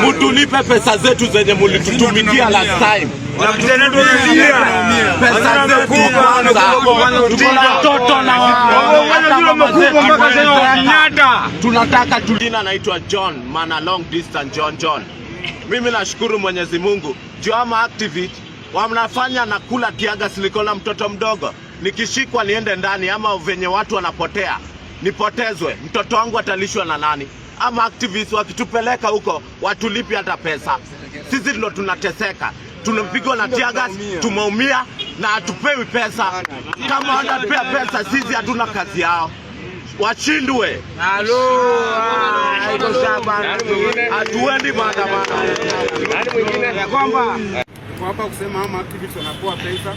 Mtulipe pesa zetu zenye mulitutumikia last time. Pesa zetu watoto na tunataka tulina. Naitwa John Mana long distance John. Mimi nashukuru Mwenyezi Mungu juu ama activity wamnafanya na kula tiaga silikona mtoto mdogo. Nikishikwa niende ndani ama venye watu wanapotea nipotezwe, mtoto wangu atalishwa na nani? Ama activists wakitupeleka huko watulipi hata pesa. Sisi ndio tunateseka, tunapigwa na tiaga, tumeumia na hatupewi pesa. Kama wanapea pesa sisi hatuna kazi yao. Washindwe. Hatuendi maandamano. Nani mwingine? Ya kwamba hapa kusema ama activists wanapoa pesa,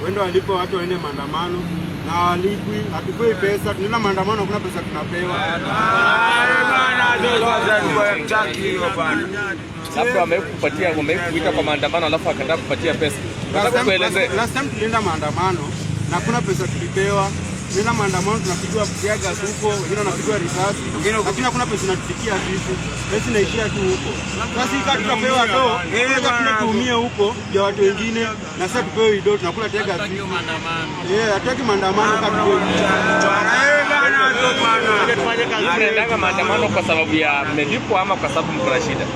wende walipo watu waende maandamano na walipwi, hatupewi pesa, tunaenda maandamano kuna pesa tunapewa. Hapo wamekupatia wamekuita kwa maandamano alafu akaenda kupatia pesa. Nataka kuelezea. Last time tulienda maandamano na kuna pesa tulipewa. Tunaenda maandamano tunapigwa tiaga huko, wengine wanapigwa risasi. Lakini hakuna pesa inatufikia sisi. Pesa inaishia tu huko. Sasa hika tutapewa do, tunatumia huko ya watu wengine na sasa tupewe do tunakula tiaga sisi. Hataki maandamano kama hiyo. Mnaenda maandamano kwa sababu ya mmelipwa ama kwa sababu mko na shida?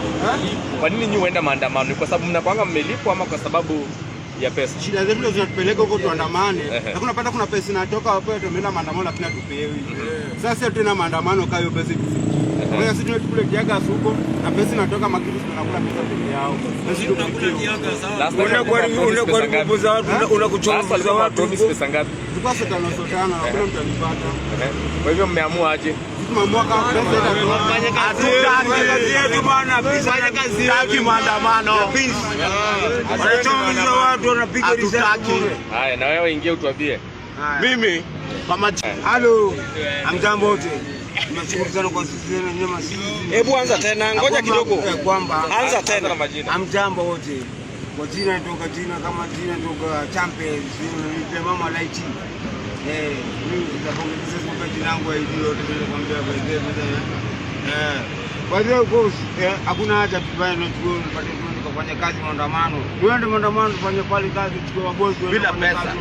Kwa nini nyinyi huenda maandamano? Kwa sababu mnakuanga mmelipwa ama kwa sababu ya pesa? Shida zetu ndio zinatupeleka huko tuandamane. Na kunapata kuna pesa inatoka hapo tumeenda maandamano lakini hatupewi. Sasa tena maandamano kayo pesa tufikie. Kwa hiyo sisi tunakula tiaga huko na pesa inatoka makitu tunakula pesa peke yao. Sisi tunafikia. Unakuwa watu unakuchonga watu pesa ngapi? Tulikuwa sotana hakuna mtu alipata. Kwa hivyo mmeamua aje? Tumeamua kama pesa hatutaki bwana, fanya kazi yake maandamano. Wanachonga watu wanapiga risasi. Haya, na wewe ingia utuambie. Mimi kama halo, amjambo wote. Tunashukuru sana kwa sisi na nyama sisi. Hebu anza tena, ngoja kidogo. Kwamba anza tena na majina. Amjambo wote. Kwa jina toka jina kama jina toka champions, ni mama Light. Mimi nitapongeza kwa jina langu hilo tunakwambia kwa hiyo. Kwa hiyo boss, hakuna haja tubaya na tuone pale tukafanya kazi maandamano. Tuende maandamano tufanye pale kazi tukao boss bila pesa.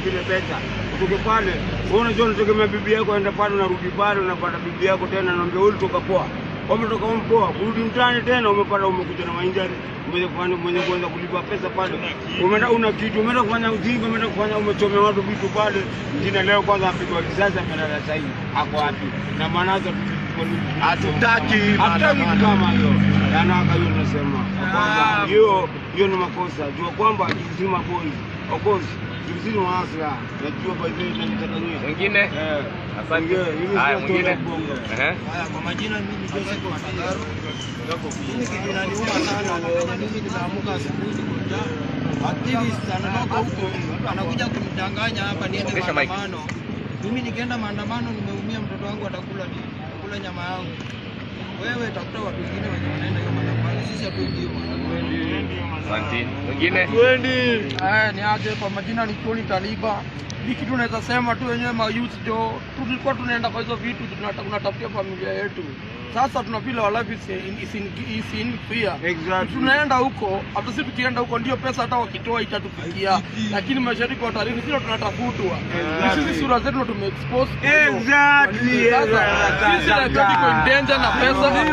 Utoke pale, uone John utegemea bibi yako aenda pale unarudi pale unapata bibi yako tena naambia wewe toka poa. Umetoka mpoa, kurudi mtaani tena umepata umekuja na mainjari, umekuja kufanya mwenye kuanza kulipa pesa pale. Umeenda una kitu, umeenda kufanya ujinga, umeenda kufanya umechomea watu vitu pale. Jina leo kwanza apigwa risasi amelala sasa hivi. Hapo wapi? Na maanaza hatutaki kama hiyo. Yana kayo nasema. Kwamba hiyo ni makosa. Jua kwamba kizima boys. Of course Juzini wa asla, najua kwa hivyo nitatangulia. Mwingine? Asante. Haya mwingine. Haya kwa majina mimi Joseph Masangaro. Mimi kitu inaniuma sana na mimi nimeamka asubuhi niko njaa. Activist anatoka huko anakuja kunidanganya hapa niende maandamano. Mimi nikienda maandamano nimeumia, mtoto wangu atakula nini? Atakula nyama yangu. Wewe tafuta watu wengine wenye wanaenda hiyo maandamano. Sisi hatuendi hiyo maandamano. Asante. Mwingine? Twendi. Ni aje kwa majina ni Tony Taliba. Hiki tunaweza sema tu wenyewe ma youth jo. Tulikuwa tunaenda kwa hizo vitu tunatafutia familia yetu. Sasa tunapila wa life is in fear. Exactly. Tunaenda huko, hata sisi tukienda huko ndio pesa hata wakitoa itatufikia. Lakini mashariki wa taarifa sio tunatafutwa. Sisi sura zetu ndo tumeexpose. Exactly. Sisi tunataka in danger na pesa.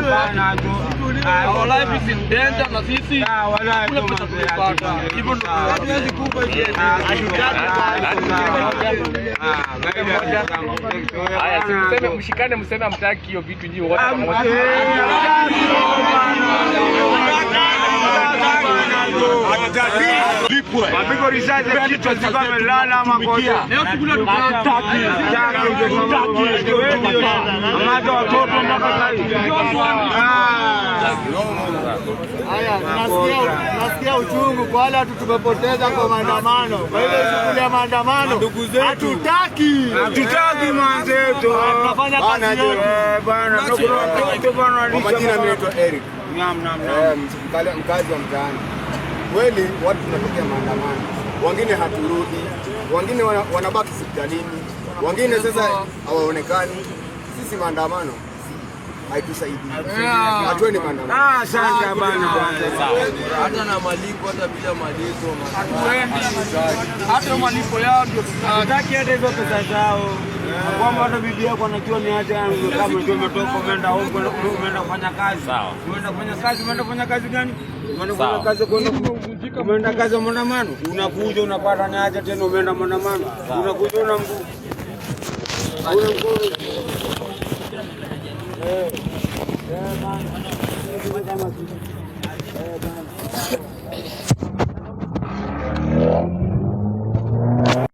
Our life is in danger na sisi kule pesa tunapata. Hivyo ndo hatuwezi kupa hivi. Haya, mseme mshikane, mseme mtaki hiyo vitu nyinyi wote pamoja. Mapigo risasi kichwa zikame lala ama koja. Leo tukule tukataki. Amaza watoto mpaka Haya, nasikia uchungu kwa wale watu tumepoteza kwa maandamano. Kwa hivyo shughuli ya maandamano hatutaki. Hatutaki mwanzetu. Tunafanya kazi yetu. Bwana, kwa majina mimi naitwa Eric. Mkazi wa mtaani. Kweli watu tunatokea maandamano. Wengine haturudi. Wengine wanabaki hospitalini. wengine sasa hawaonekani. Sisi maandamano haitusaidii. Hatuendi maandamano. Asante bana. Hata na malipo, hata bila malipo, hata malipo yao ndio Hataki hata hizo pesa zao. Kwamba hata bibi yako anajua ni aje kama ndio umetoka umeenda huko umeenda kufanya kazi. Umeenda kufanya kazi gani? Umeenda kufanya kazi kwenda umeenda kazi maandamano. Unakuja unapata ni aje tena umeenda maandamano. Unakuja una mguu.